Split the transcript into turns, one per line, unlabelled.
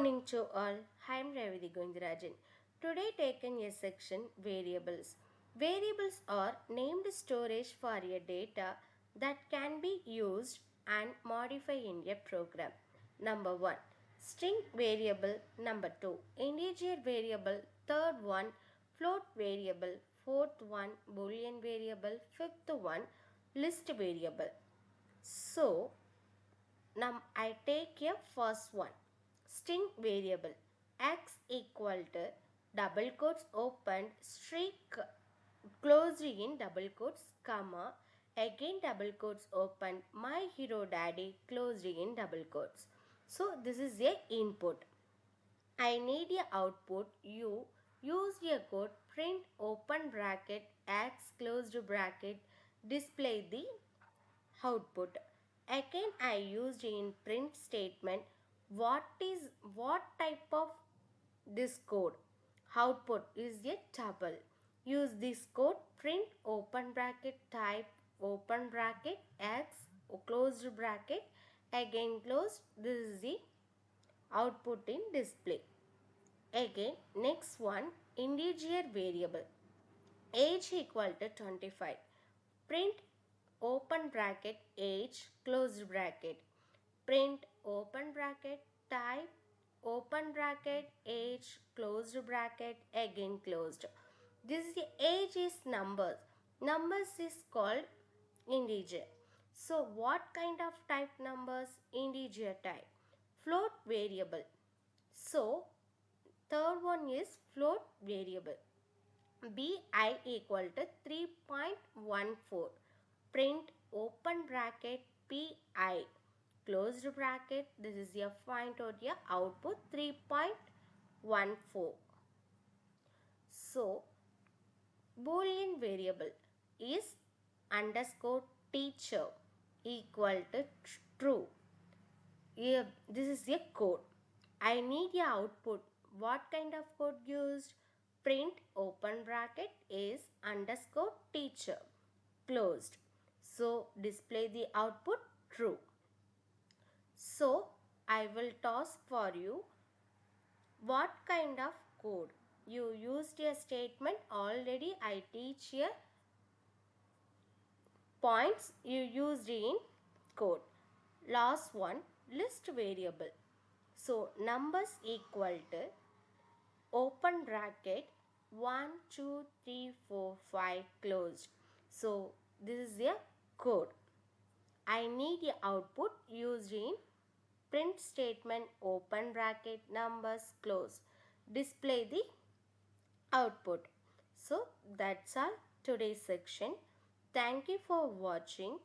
morning to all. I am Revati Govindarajan. Today taken a section variables. Variables are named storage for a data that can be used and modified in a program. Number 1. String variable. Number 2. Integer variable. Third one. Float variable. Fourth one. Boolean variable. Fifth one. List variable. So, now I take a first one. String variable x equal to double quotes opened streak closed in double quotes comma again double quotes opened my hero daddy closed in double quotes. So this is a input. I need a output. You use a code print open bracket x closed bracket display the output. Again I used in print statement what type of this code. Output is a tuple. Use this code print open bracket type open bracket x closed bracket again closed. This is the output in display. Again next one integer variable age equal to 25. Print open bracket age closed bracket. Print open bracket type open bracket age closed bracket again closed. This is the age is numbers. Numbers is called integer. So what kind of type numbers? Integer type. Float variable. So third one is float variable. bi equal to 3.14. Print open bracket pi closed bracket. This is your point or your output 3.14. So Boolean variable is underscore teacher equal to true. Here, this is a code. I need a output. What kind of code used? Print open bracket is underscore teacher closed. So display the output true. So I will toss for you what kind of code. You used a statement already. I teach here points you used in code. Last one list variable. So numbers equal to open bracket 1 2 3 4 5 closed. So this is a code. I need a output used in print statement open bracket numbers close. Display the output. So that's all today's section. Thank you for watching.